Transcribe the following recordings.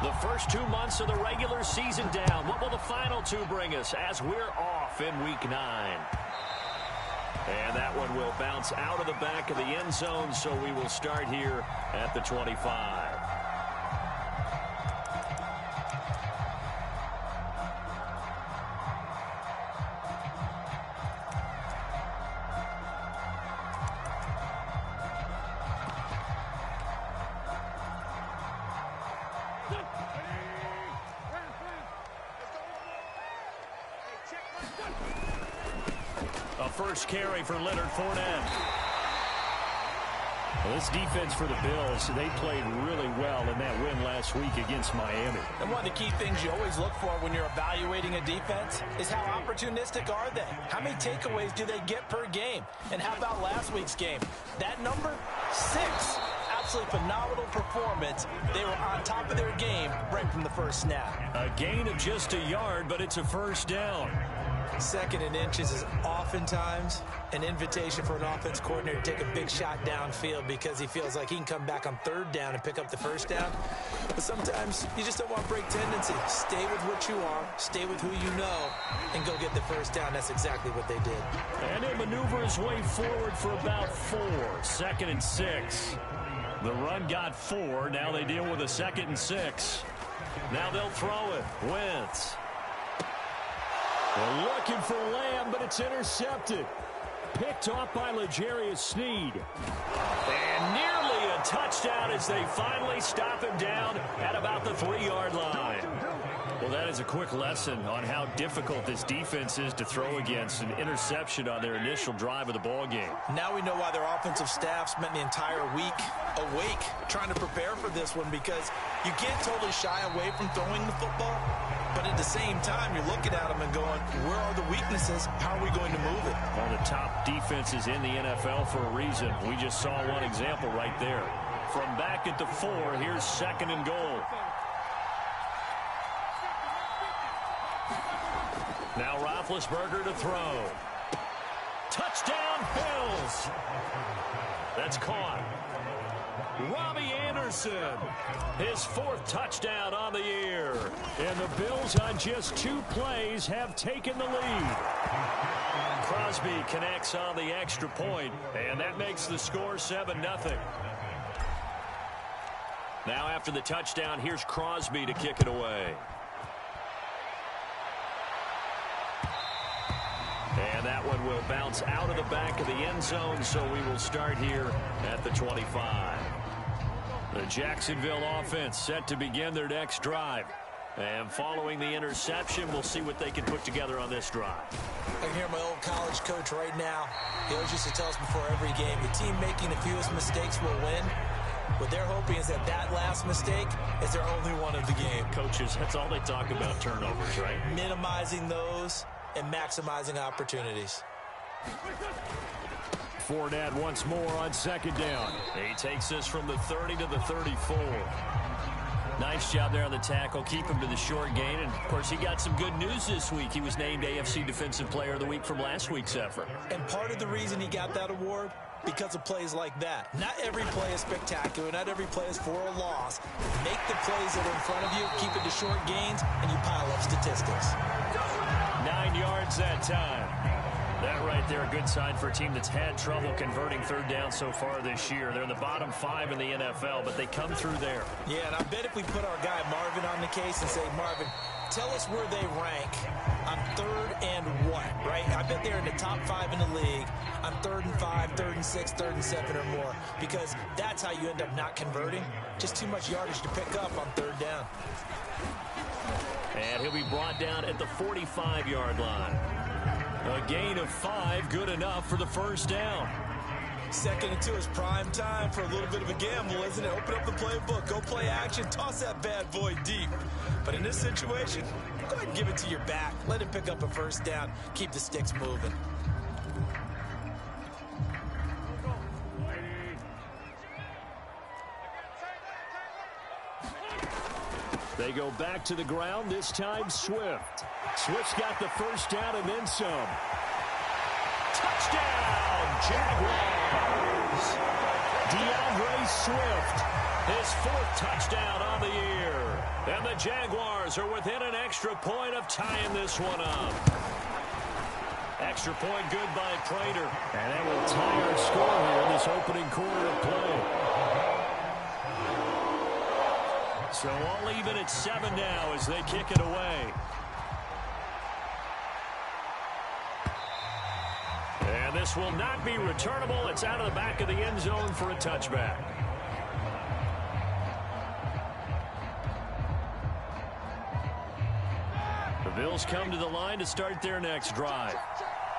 The first 2 months of the regular season down. What will the final two bring us as we're off in Week 9? And that one will bounce out of the back of the end zone, so we will start here at the 25. A first carry for Leonard Fournette. Well, this defense for the Bills, they played really well in that win last week against Miami. And one of the key things you always look for when you're evaluating a defense is how opportunistic are they? How many takeaways do they get per game? And how about last week's game? That number, 6. Absolutely phenomenal performance. They were on top of their game right from the first snap. A gain of just a yard, but it's a first down. Second and inches is oftentimes an invitation for an offense coordinator to take a big shot downfield because he feels like he can come back on third down and pick up the first down. But sometimes you just don't want to break tendency. Stay with what you are, stay with who you know, and go get the first down. That's exactly what they did. And he'll maneuver his way forward for about 4. 2nd and 6. The run got 4. Now they deal with a 2nd and 6. Now they'll throw it. Wentz. They're looking for Lamb, but it's intercepted. Picked off by L'Jarius Sneed. And nearly a touchdown as they finally stop him down at about the 3-yard line. Well, that is a quick lesson on how difficult this defense is to throw against. An interception on their initial drive of the ballgame. Now we know why their offensive staff spent the entire week awake trying to prepare for this one, because you can't totally shy away from throwing the football, but at the same time you're looking at them and going, where are the weaknesses? How are we going to move it? One of the top defenses in the NFL for a reason. We just saw one example right there. From back at the 4, here's 2nd and goal. Now Roethlisberger to throw. Touchdown, Bills. That's caught. Robbie Anderson, his 4th touchdown on the year. And the Bills on just 2 plays have taken the lead. Crosby connects on the extra point, and that makes the score 7-0. Now after the touchdown, here's Crosby to kick it away. And that one will bounce out of the back of the end zone, so we will start here at the 25. The Jacksonville offense set to begin their next drive. And following the interception, we'll see what they can put together on this drive. I can hear my old college coach right now. He always used to tell us before every game, the team making the fewest mistakes will win. What they're hoping is that that last mistake is their only one of the game. Coaches, that's all they talk about, turnovers, right? Minimizing those and maximizing opportunities. Fournette once more on 2nd down. He takes this from the 30 to the 34. Nice job there on the tackle. Keep him to the short gain. And, of course, he got some good news this week. He was named AFC Defensive Player of the Week from last week's effort. And part of the reason he got that award, because of plays like that. Not every play is spectacular. Not every play is for a loss. Make the plays that are in front of you, keep it to short gains, and you pile up statistics. 9 yards that time. That right there, a good sign for a team that's had trouble converting 3rd down so far this year. They're in the bottom 5 in the NFL, but they come through there. Yeah, and I bet if we put our guy Marvin on the case and say, Marvin, tell us where they rank on 3rd and what, right? I bet they're in the top 5 in the league on 3rd and 5, 3rd and 6, 3rd and 7 or more, because that's how you end up not converting. Just too much yardage to pick up on 3rd down. And he'll be brought down at the 45-yard line. A gain of 5, good enough for the first down. 2nd and 2 is prime time for a little bit of a gamble, isn't it? Open up the playbook, go play action, toss that bad boy deep. But in this situation, go ahead and give it to your back. Let him pick up a first down. Keep the sticks moving. They go back to the ground, this time Swift. Swift's got the first down and then some. Touchdown, Jaguars! DeAndre Swift, his 4th touchdown on the year. And the Jaguars are within an extra point of tying this one up. Extra point good by Prater. And that will tie our score here in this opening quarter of play. So all even at 7 now as they kick it away. And this will not be returnable. It's out of the back of the end zone for a touchback. The Bills come to the line to start their next drive.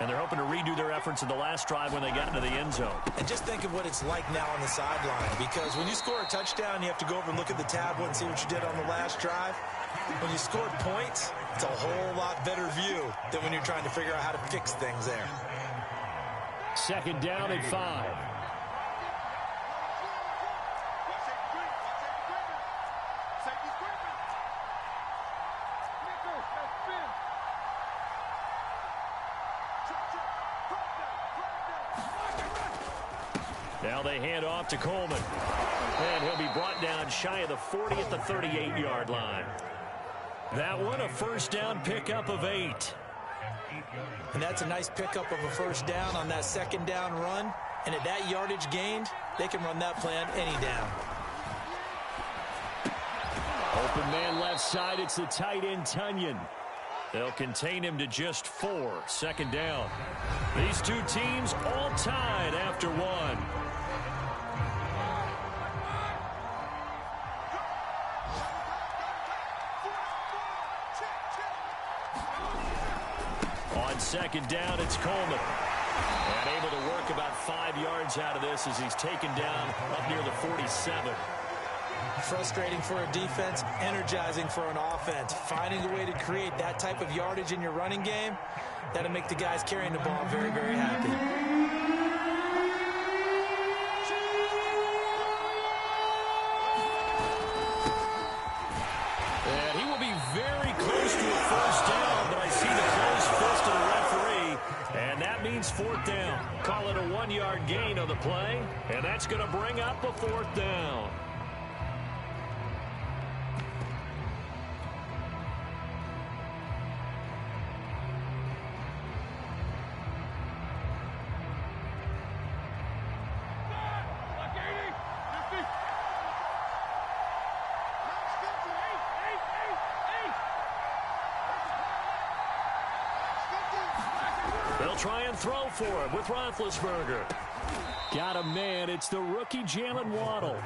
And they're hoping to redo their efforts in the last drive when they got into the end zone. And just think of what it's like now on the sideline, because when you score a touchdown, you have to go over and look at the tablet and see what you did on the last drive. When you scored points, it's a whole lot better view than when you're trying to figure out how to fix things there. 2nd down and 5. Now they hand off to Coleman. And he'll be brought down shy of the 40 at the 38-yard line. That one, a first down pickup of 8. And that's a nice pickup of a first down on that 2nd down run. And at that yardage gained, they can run that play on any down. Open man left side. It's the tight end, Tunyon. They'll contain him to just 4. 2nd down. These two teams all tied after 1. On 2nd down, it's Coleman. And able to work about 5 yards out of this as he's taken down up near the 47. Frustrating for a defense, energizing for an offense. Finding a way to create that type of yardage in your running game, that'll make the guys carrying the ball very, very happy. And he will be very close to a first down, but I see the closed fist of the referee, and that means 4th down. Call it a 1-yard gain on the play, and that's going to bring up a 4th down. They'll try and throw for him with Roethlisberger. Got a man. It's the rookie Jalen Waddle.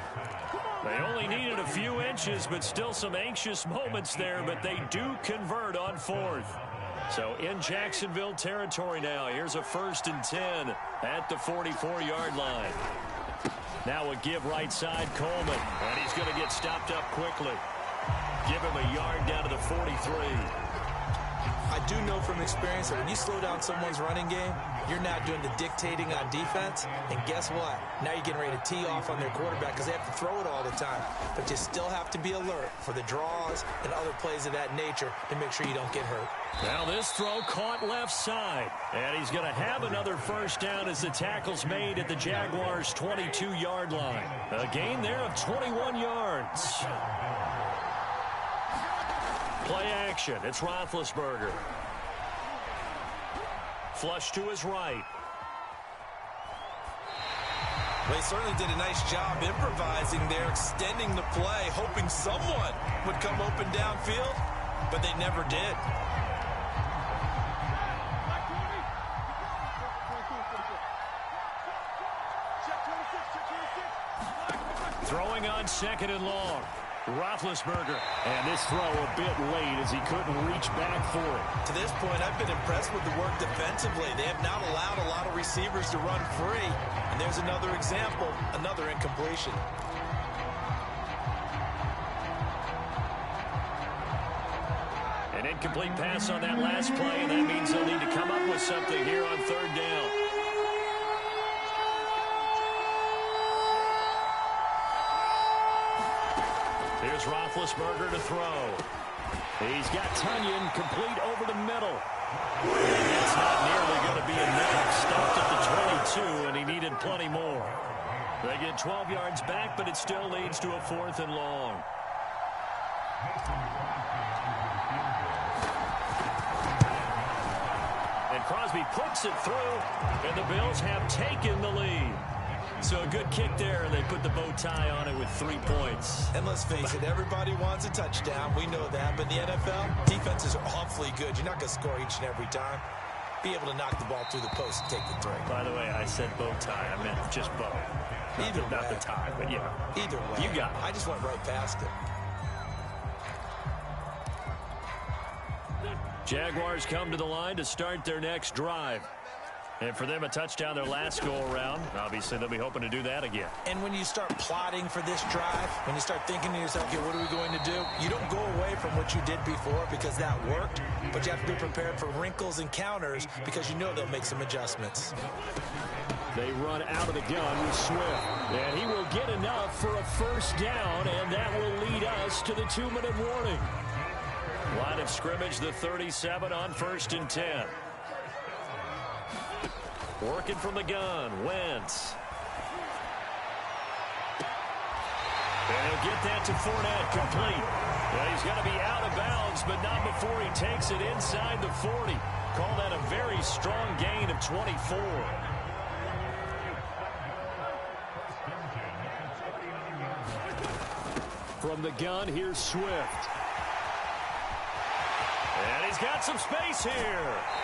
They only needed a few inches, but still some anxious moments there, but they do convert on 4th. So in Jacksonville territory now. Here's a 1st and 10 at the 44-yard line. Now a give right side, Coleman. And he's going to get stopped up quickly. Give him a yard down to the 43. I do know from experience that when you slow down someone's running game, you're now doing the dictating on defense. And guess what? Now you're getting ready to tee off on their quarterback because they have to throw it all the time. But you still have to be alert for the draws and other plays of that nature to make sure you don't get hurt. Now this throw caught left side. And he's going to have another first down as the tackle's made at the Jaguars' 22-yard line. A gain there of 21 yards. Play action. It's Roethlisberger. Flush to his right. They certainly did a nice job improvising there, extending the play, hoping someone would come open downfield, but they never did. Throwing on 2nd and long. Roethlisberger. And this throw a bit late as he couldn't reach back for it. To this point, I've been impressed with the work defensively. They have not allowed a lot of receivers to run free. And there's another example, another incompletion. An incomplete pass on that last play, and that means they'll need to come up with something here on 3rd down. Here's Roethlisberger to throw. He's got Tunyon complete over the middle. That's not nearly going to be enough. Stopped at the 22, and he needed plenty more. They get 12 yards back, but it still leads to a 4th and long. And Crosby puts it through, and the Bills have taken the lead. So a good kick there, and they put the bow tie on it with 3 points. And let's face it, everybody wants a touchdown. We know that. But in the NFL, defenses are awfully good. You're not going to score each and every time. Be able to knock the ball through the post and take the throw. By the way, I said bow tie. I meant just bow. Not the tie, but yeah. Either way. You got it. I just went right past it. Jaguars come to the line to start their next drive. And for them, a touchdown their last go-around. Obviously, they'll be hoping to do that again. And when you start plotting for this drive, when you start thinking to yourself, okay, what are we going to do? You don't go away from what you did before because that worked, but you have to be prepared for wrinkles and counters because you know they'll make some adjustments. They run out of the gun with Swift. And he will get enough for a first down, and that will lead us to the 2-minute warning. Line of scrimmage, the 37 on 1st and 10. Working from the gun, Wentz. And he'll get that to Fournette, complete. Well, he's going to be out of bounds, but not before he takes it inside the 40. Call that a very strong gain of 24. From the gun, here's Swift. And he's got some space here.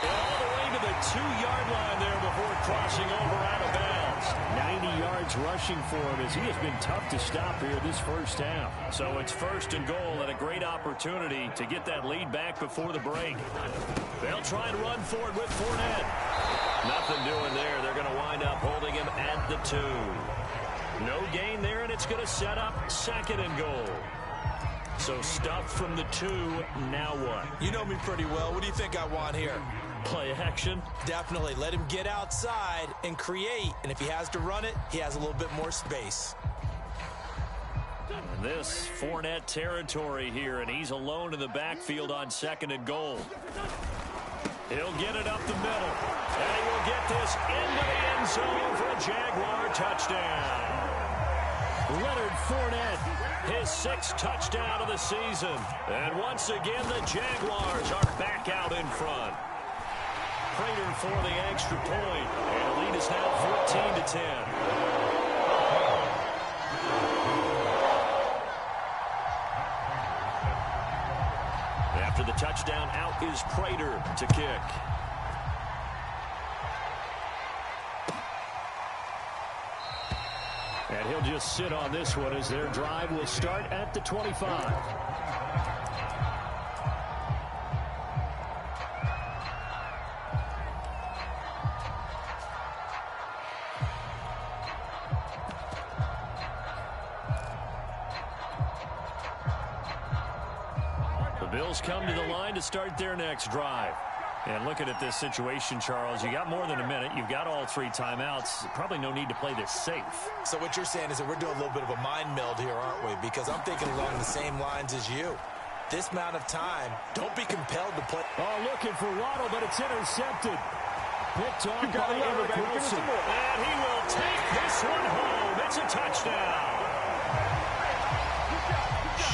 All the way to the 2-yard line there before crossing over out of bounds. 90 yards rushing for him as he has been tough to stop here this first half. So it's 1st and goal and a great opportunity to get that lead back before the break. They'll try and run forward with Fournette. Nothing doing there. They're going to wind up holding him at the 2. No gain there, and it's going to set up 2nd and goal. So stuff from the 2, now what? You know me pretty well. What do you think I want here? Play action? Definitely. Let him get outside and create. And if he has to run it, he has a little bit more space. And this Fournette territory here, and he's alone in the backfield on 2nd and goal. He'll get it up the middle. And he will get this into the end zone for a Jaguar touchdown. Leonard Fournette, his 6th touchdown of the season. And once again, the Jaguars are back out in front. Prater for the extra point. And the lead is now 14-10. After the touchdown, out is Prater to kick. and he'll just sit on this one as their drive will start at the 25. The Bills come to the line to start their next drive. And looking at this situation, Charles, you got more than a minute. You've got all 3 timeouts. Probably no need to play this safe. So what you're saying is that we're doing a little bit of a mind meld here, aren't we? Because I'm thinking along the same lines as you. This amount of time, don't be compelled to play. Oh, looking for Waddle, but it's intercepted. Picked on by Eric Wilson. And he will take this one home. It's a touchdown.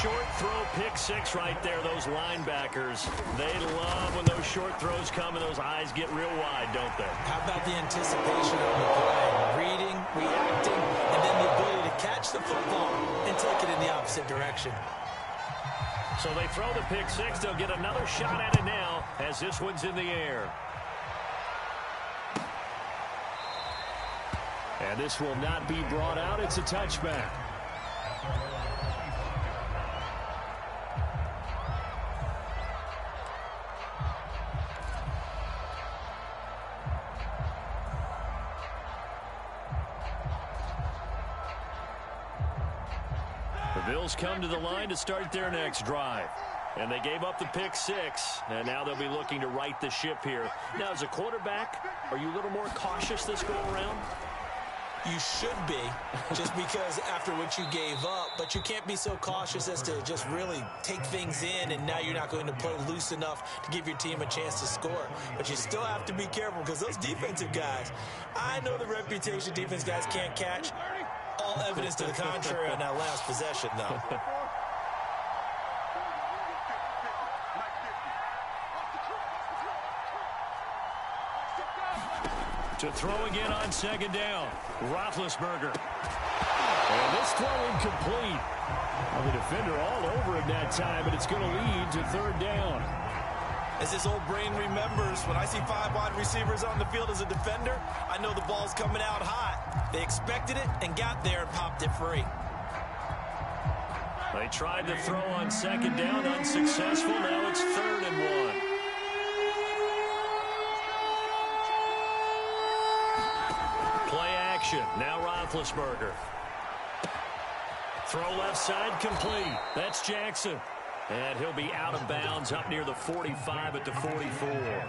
Short throw, pick 6 right there. Those linebackers, they love when those short throws come and those eyes get real wide, don't they? How about the anticipation of the play? Reading, reacting, and then the ability to catch the football and take it in the opposite direction. So they throw the pick 6. They'll get another shot at it now as this one's in the air. And this will not be brought out. It's a touchback. The Bills come to the line to start their next drive. And they gave up the pick 6, and now they'll be looking to right the ship here. Now, as a quarterback, are you a little more cautious this go-around? You should be, just because after what you gave up, but you can't be so cautious as to just really take things in, and now you're not going to play loose enough to give your team a chance to score. But you still have to be careful because those defensive guys, I know the reputation defense guys can't catch. All evidence to the contrary on that last possession, though. To throw again on second down, Roethlisberger. And this throw incomplete. Well, the defender all over him that time, but it's going to lead to third down. As his old brain remembers, when I see 5 wide receivers on the field as a defender, I know the ball's coming out hot. They expected it and got there and popped it free. They tried to throw on second down, unsuccessful. Now it's 3rd and 1. Play action. Now Roethlisberger. Throw left side complete. That's Jackson. And he'll be out of bounds up near the 45 at the 44.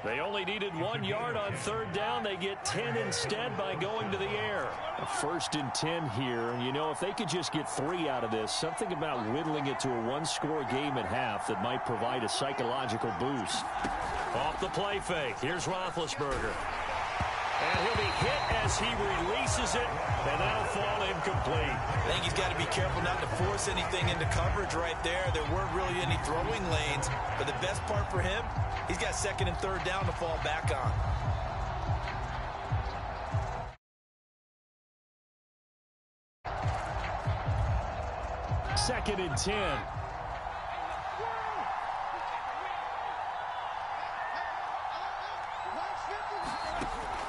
They only needed 1 yard on third down. They get 10 instead by going to the air. A 1st and 10 here. And, you know, if they could just get 3 out of this, something about whittling it to a 1-score game at half that might provide a psychological boost. Off the play fake. Here's Roethlisberger. And he'll be hit as he releases it, and that'll fall incomplete. I think he's got to be careful not to force anything into coverage right there. There weren't really any throwing lanes, but the best part for him, he's got 2nd and 3rd down to fall back on. Second and 10.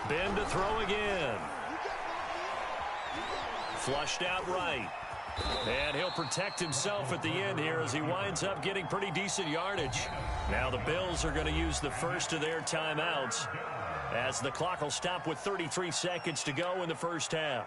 Ben to throw again. Flushed out right. And he'll protect himself at the end here as he winds up getting pretty decent yardage. Now the Bills are going to use the first of their timeouts as the clock will stop with 33 seconds to go in the first half.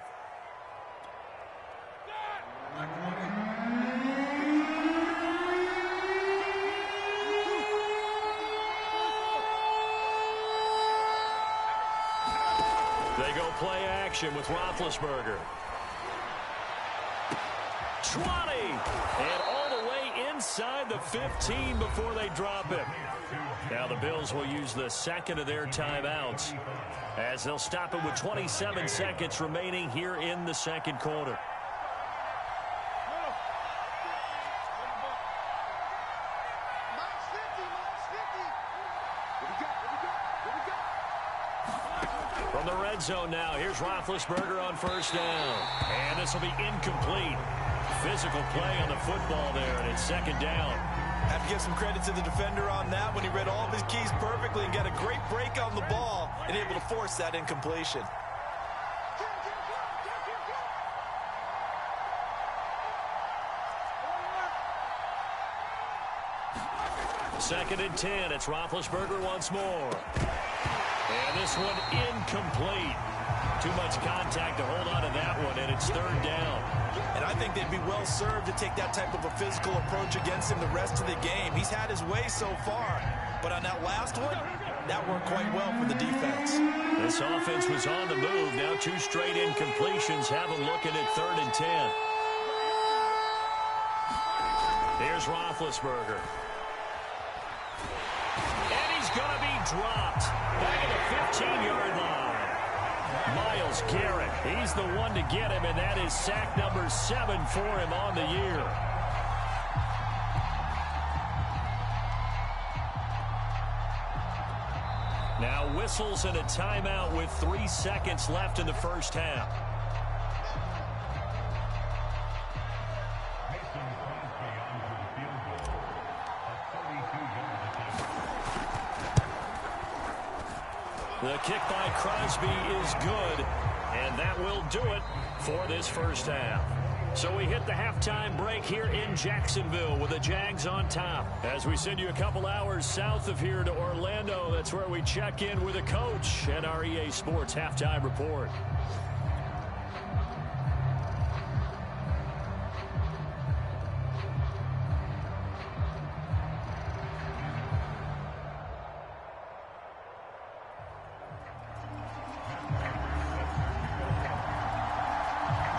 They go play action with Roethlisberger. 20! And all the way inside the 15 before they drop him. Now the Bills will use the second of their timeouts as they'll stop it with 27 seconds remaining here in the second quarter. From the red zone now, here's Roethlisberger on first down. And this will be incomplete. Physical play on the football there, and it's second down. Have to give some credit to the defender on that when he read all of his keys perfectly and got a great break on the ball and able to force that incompletion. Second and 10. It's Roethlisberger once more. And this one incomplete. Too much contact to hold on to that one, and it's third down. And I think they'd be well served to take that type of a physical approach against him the rest of the game. He's had his way so far, but on that last one, that worked quite well for the defense. This offense was on the move. Now 2 straight incompletions have them looking at 3rd and 10. Here's Roethlisberger. And he's going to be dropped back at the 15-yard line. Myles Garrett, he's the one to get him, and that is sack number 7 for him on the year. Now whistles and a timeout with 3 seconds left in the first half. The kick by Crosby is good, and that will do it for this first half. So we hit the halftime break here in Jacksonville with the Jags on top. As we send you a couple hours south of here to Orlando, that's where we check in with a coach at our EA Sports Halftime Report.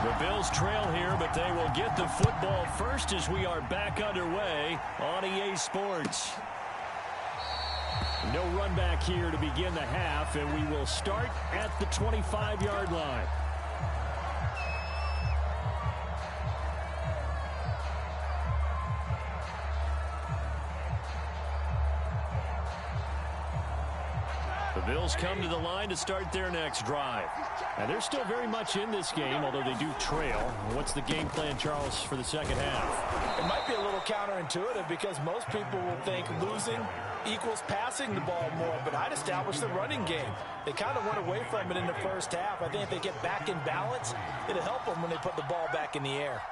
The Bills trail here, but they will get the football first as we are back underway on EA Sports. No run back here to begin the half, and we will start at the 25-yard line. Bills come to the line to start their next drive. Now, they're still very much in this game, although they do trail. What's the game plan, Charles, for the second half? It might be a little counterintuitive because most people will think losing equals passing the ball more, but I'd establish the running game. They kind of went away from it in the first half. I think if they get back in balance, it'll help them when they put the ball back in the air.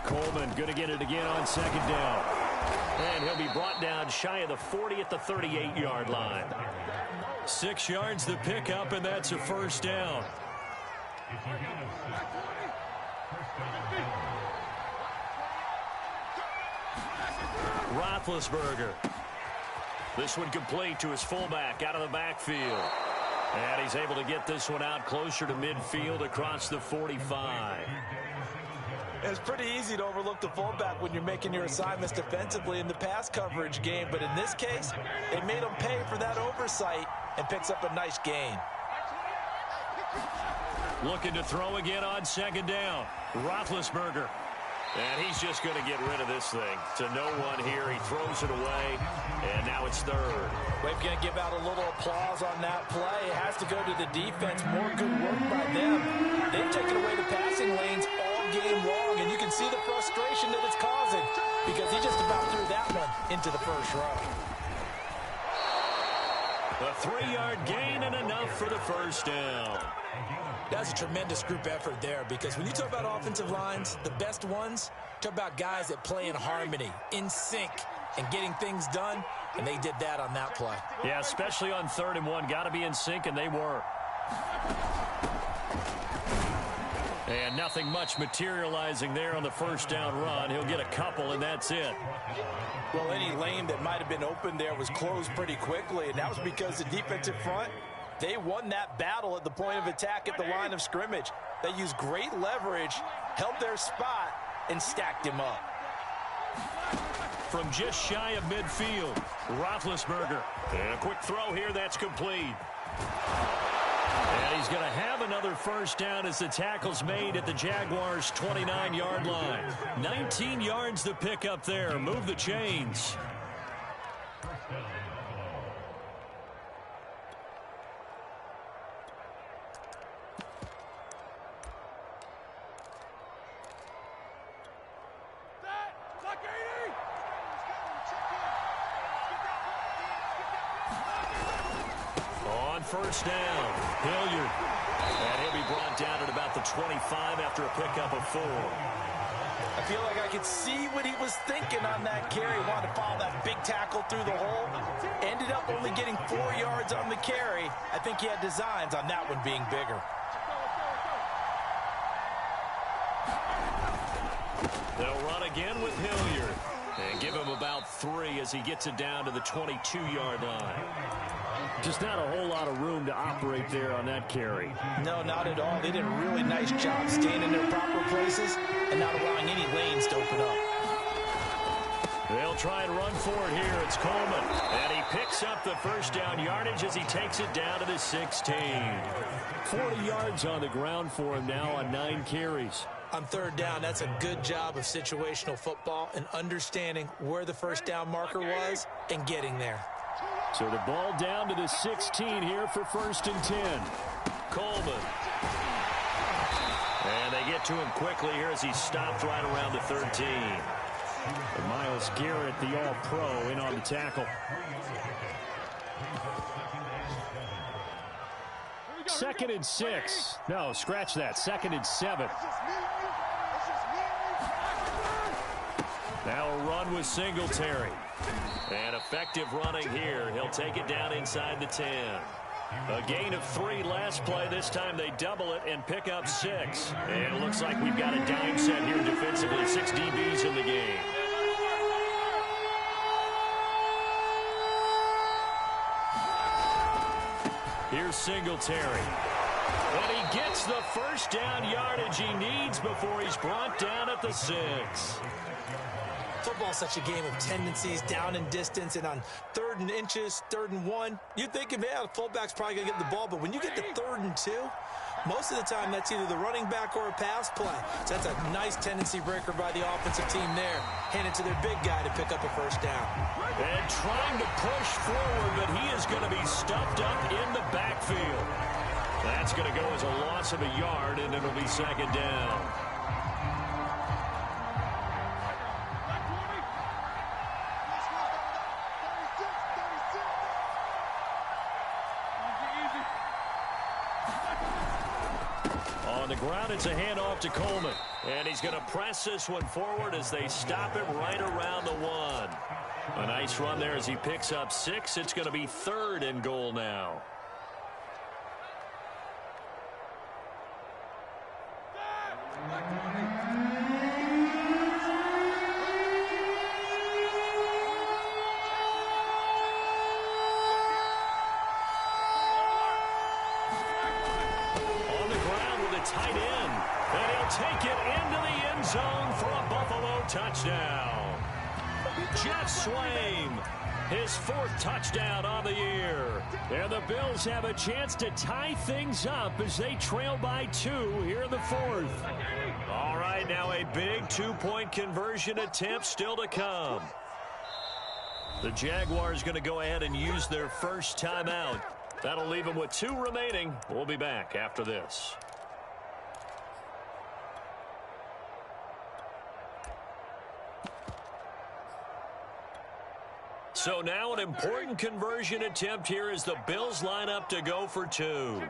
Coleman going to get it again on second down. And he'll be brought down shy of the 40 at the 38-yard line. 6 yards the pickup, and that's a first down. Roethlisberger. This one complete to his fullback out of the backfield. And he's able to get this one out closer to midfield across the 45. It's pretty easy to overlook the fullback when you're making your assignments defensively in the pass coverage game, but in this case, they made him pay for that oversight and picks up a nice gain. Looking to throw again on second down. Roethlisberger. And he's just going to get rid of this thing. To no one here. He throws it away, and now it's third. We're going to give out a little applause on that play. It has to go to the defense. More good work by them. They've taken away the passing lanes all game long, and you can see the frustration that it's causing because he just about threw that one into the first row. A 3-yard gain and enough for the first down. That's a tremendous group effort there because when you talk about offensive lines, the best ones, talk about guys that play in harmony, in sync, and getting things done, and they did that on that play. Yeah, especially on 3rd and 1. Got to be in sync, and they were. And nothing much materializing there on the first down run. He'll get a couple, and that's it. Well, any lane that might have been open there was closed pretty quickly, and that was because the defensive front, they won that battle at the point of attack at the line of scrimmage. They used great leverage, held their spot, and stacked him up. From just shy of midfield, Roethlisberger. And a quick throw here, that's complete. And he's going to have another first down as the tackle's made at the Jaguars' 29-yard line. 19 yards to pick up there. Move the chains. First down, Hilliard. And he'll be brought down at about the 25 after a pickup of 4. I feel like I could see what he was thinking on that carry. Wanted to follow that big tackle through the hole. Ended up only getting 4 yards on the carry. I think he had designs on that one being bigger. They'll run again with Hilliard. And give him about 3 as he gets it down to the 22-yard line. Just not a whole lot of room to operate there on that carry. No, not at all. They did a really nice job staying in their proper places and not allowing any lanes to open up. They'll try and run for it here. It's Coleman. And he picks up the first down yardage as he takes it down to the 16. 40 yards on the ground for him now on 9 carries. On 3rd down, that's a good job of situational football and understanding where the first down marker was and getting there. So the ball down to the 16 here for 1st and 10. Coleman. And they get to him quickly here as he's stopped right around the 13. And Myles Garrett, the All-Pro, in on the tackle. 2nd and 6. No, scratch that. 2nd and 7. Now a run with Singletary. And effective running here. He'll take it down inside the 10. A gain of 3 last play. This time they double it and pick up 6. And it looks like we've got a dime set here defensively. 6 DBs in the game. Here's Singletary. And he gets the first down yardage he needs before he's brought down at the 6. Football's such a game of tendencies, down and distance, and on 3rd and inches, 3rd and 1, you're thinking, man, the fullback's probably going to get the ball. But when you get to 3rd and 2, Most of the time, that's either the running back or a pass play. So that's a nice tendency breaker by the offensive team there. Hand it to their big guy to pick up a first down. And trying to push forward, but he is going to be stuffed up in the backfield. That's going to go as a loss of a yard, and it'll be second down. On the ground, it's a handoff to Coleman. And he's going to press this one forward as they stop him right around the 1. A nice run there as he picks up 6. It's going to be 3rd and goal now. Tight end, and he'll take it into the end zone for a Buffalo touchdown. Jeff Swaim, his 4th touchdown on the year. And the Bills have a chance to tie things up as they trail by 2 here in the 4th. All right, now a big 2-point conversion attempt still to come. The Jaguars going to go ahead and use their first timeout. That'll leave them with 2 remaining. We'll be back after this. So now an important conversion attempt here as the Bills line up to go for 2.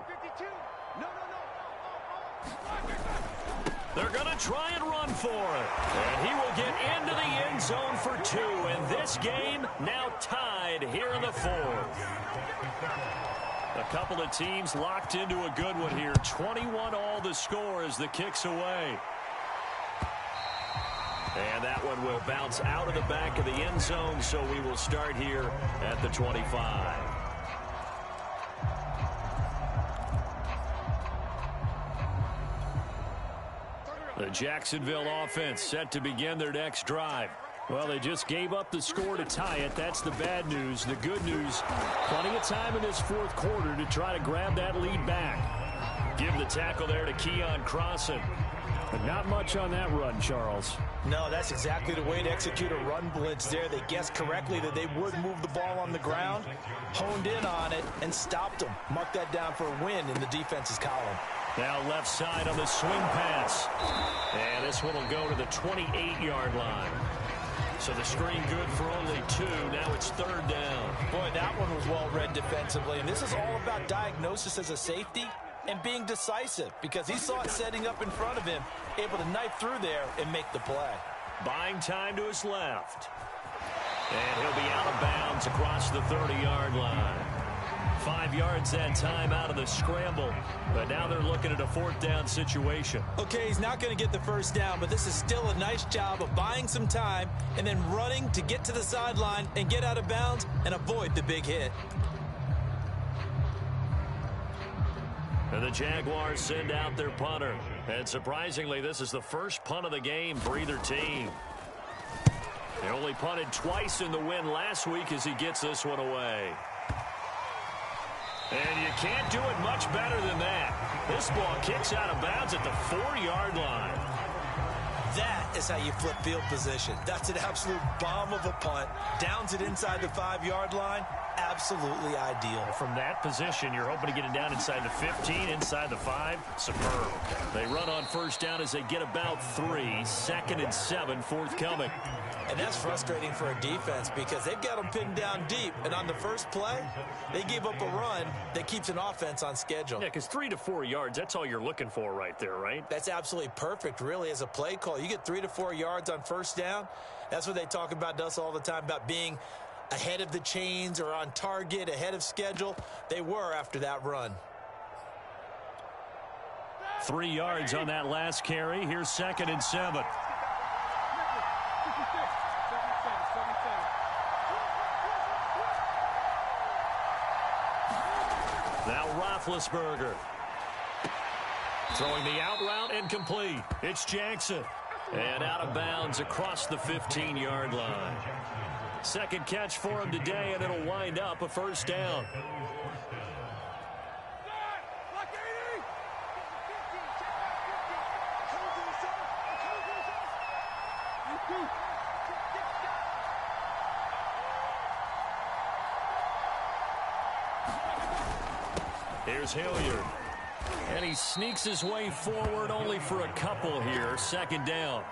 They're going to try and run for it. And he will get into the end zone for 2. And this game now tied here in the 4th. A couple of teams locked into a good one here. 21-all the score as the kick's away. And that one will bounce out of the back of the end zone, so we will start here at the 25. The Jacksonville offense set to begin their next drive. Well, they just gave up the score to tie it. That's the bad news. The good news, plenty of time in this 4th quarter to try to grab that lead back. Give the tackle there to Keon Crossan. But not much on that run, Charles. No, that's exactly the way to execute a run blitz there. They guessed correctly that they would move the ball on the ground, honed in on it, and stopped them. Mark that down for a win in the defense's column. Now left side on the swing pass. And this one will go to the 28-yard line. So the screen good for only 2. Now it's 3rd down. Boy, that one was well read defensively. And this is all about diagnosis as a safety and being decisive, because he saw it setting up in front of him, able to knife through there and make the play. Buying time to his left. And he'll be out of bounds across the 30-yard line. 5 yards that time out of the scramble, but now they're looking at a 4th down situation. Okay, he's not going to get the first down, but this is still a nice job of buying some time and then running to get to the sideline and get out of bounds and avoid the big hit. And the Jaguars send out their punter. And surprisingly, this is the first punt of the game for either team. They only punted twice in the win last week as he gets this one away. And you can't do it much better than that. This ball kicks out of bounds at the 4-yard line. That is how you flip field position. That's an absolute bomb of a punt. Downs it inside the 5-yard line. Absolutely ideal. From that position, you're hoping to get it down inside the 15, inside the 5. Superb. They run on first down as they get about 3. 2nd and 7, forthcoming. And that's frustrating for a defense because they've got them pinned down deep. And on the first play, they gave up a run that keeps an offense on schedule. Yeah, because 3 to 4 yards, that's all you're looking for right there, right? That's absolutely perfect, really, as a play call. You get 3 to 4 yards on first down. That's what they talk about to us all the time, about being ahead of the chains or on target, ahead of schedule. They were after that run. 3 yards on that last carry. Here's 2nd and 7. Now Roethlisberger. Throwing the out route incomplete. It's Jackson. And out of bounds across the 15-yard line. Second catch for him today, and it'll wind up a first down. Here's Hilliard. And he sneaks his way forward only for a couple here. Second down.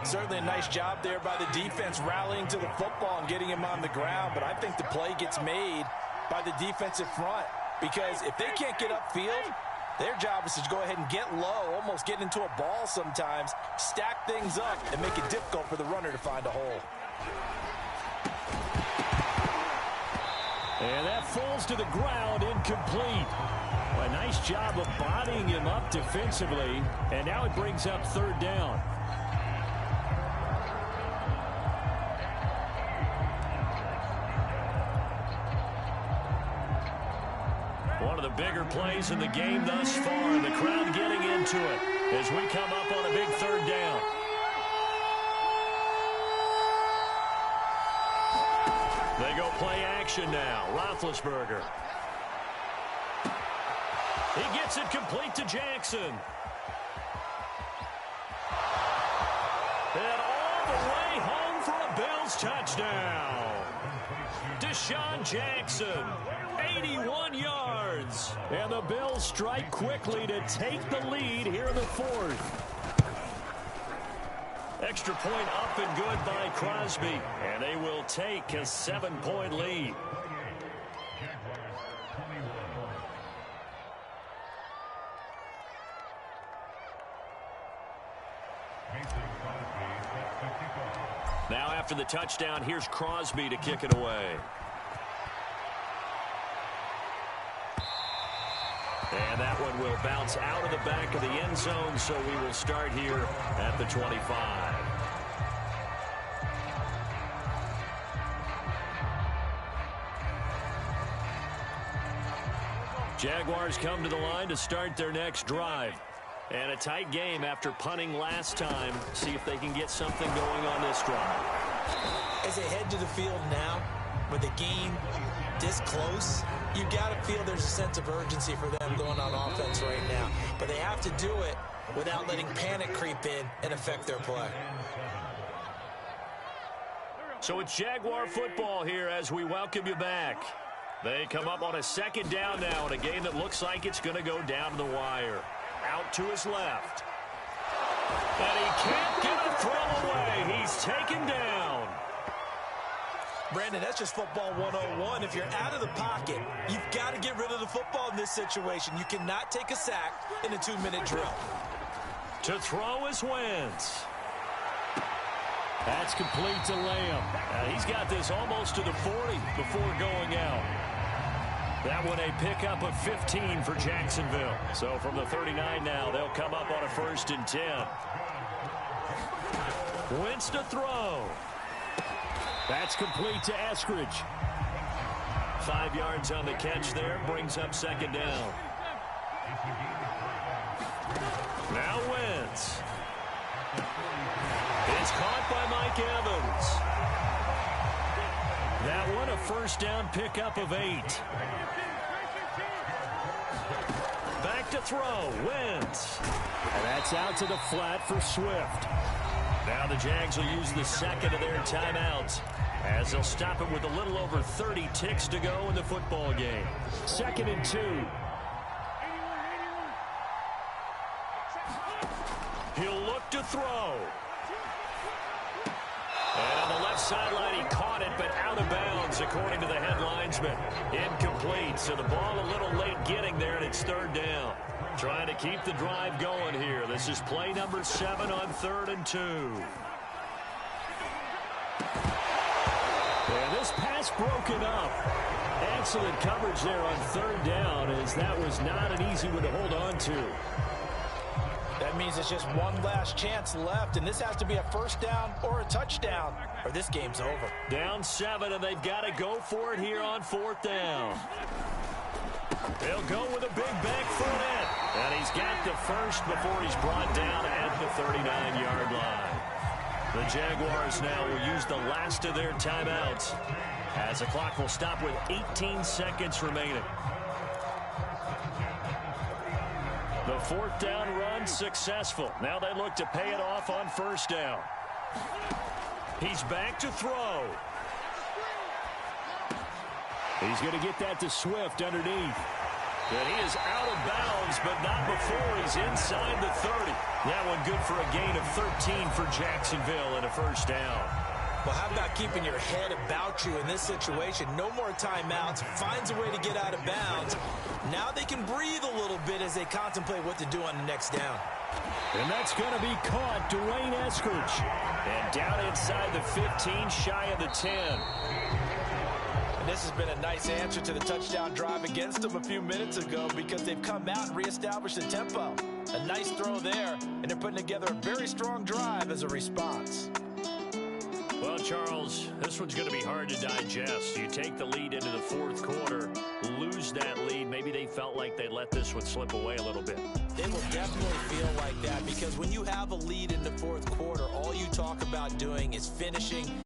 Certainly a nice job there by the defense rallying to the football and getting him on the ground. But I think the play gets made by the defensive front. Because if they can't get upfield, their job is to go ahead and get low, almost get into a ball sometimes, stack things up, and make it difficult for the runner to find a hole. And that falls to the ground, incomplete. A nice job of bodying him up defensively, and now it brings up third down. One of the bigger plays in the game thus far, and the crowd getting into it as we come up on a big third down. They go play action now. Roethlisberger. He gets it complete to Jackson. And all the way home for a Bills touchdown. Deshaun Jackson, 81 yards. And the Bills strike quickly to take the lead here in the fourth. Extra point up and good by Crosby. And they will take a 7-point lead. Now after the touchdown, here's Crosby to kick it away. And that one will bounce out of the back of the end zone, so we will start here at the 25. Jaguars come to the line to start their next drive. And a tight game after punting last time. See if they can get something going on this drive. As they head to the field now, with the game this close, you got to feel there's a sense of urgency for them going on offense right now. But they have to do it without letting panic creep in and affect their play. So it's Jaguar football here as we welcome you back. They come up on a second down now in a game that looks like it's going to go down to the wire. Out to his left. And he can't get a throw away. He's taken down. Brandon, that's just football 101. If you're out of the pocket, you've got to get rid of the football in this situation. You cannot take a sack in a 2-minute drill. To throw is Wentz. That's complete to Lamb. He's got this almost to the 40 before going out. That one a pickup of 15 for Jacksonville. So from the 39 now, they'll come up on a 1st and 10. Wentz to throw. That's complete to Eskridge. 5 yards on the catch there, brings up second down. Now Wentz. It's caught by Mike Evans. That one a first down pickup of 8. Back to throw, Wentz. And that's out to the flat for Swift. Now the Jags will use the second of their timeouts as they'll stop it with a little over 30 ticks to go in the football game. 2nd and 2. He'll look to throw. And on the left sideline, he caught it, but out of bounds, according to the head linesman. Incomplete, so the ball a little late getting there, and it's 3rd down. Trying to keep the drive going here. This is play number 7 on 3rd and 2. And this pass broken up. Excellent coverage there on 3rd down, as that was not an easy one to hold on to. That means it's just one last chance left, and this has to be a first down or a touchdown, or this game's over. Down 7, and they've got to go for it here on 4th down. They'll go with a big back foot in, and he's got the first before he's brought down at the 39-yard line. The Jaguars now will use the last of their timeouts as the clock will stop with 18 seconds remaining. The 4th down run successful. Now they look to pay it off on 1st down. He's back to throw. He's going to get that to Swift underneath. And he is out of bounds, but not before he's inside the 30. That one good for a gain of 13 for Jacksonville and a first down. Well, how about keeping your head about you in this situation? No more timeouts. Finds a way to get out of bounds. Now they can breathe a little bit as they contemplate what to do on the next down. And that's going to be caught, Dwayne Eskridge. And down inside the 15, shy of the 10. And this has been a nice answer to the touchdown drive against them a few minutes ago because they've come out and reestablished the tempo. A nice throw there, and they're putting together a very strong drive as a response. Well, Charles, this one's going to be hard to digest. You take the lead into the fourth quarter, lose that lead. Maybe they felt like they let this one slip away a little bit. They will definitely feel like that because when you have a lead in the fourth quarter, all you talk about doing is finishing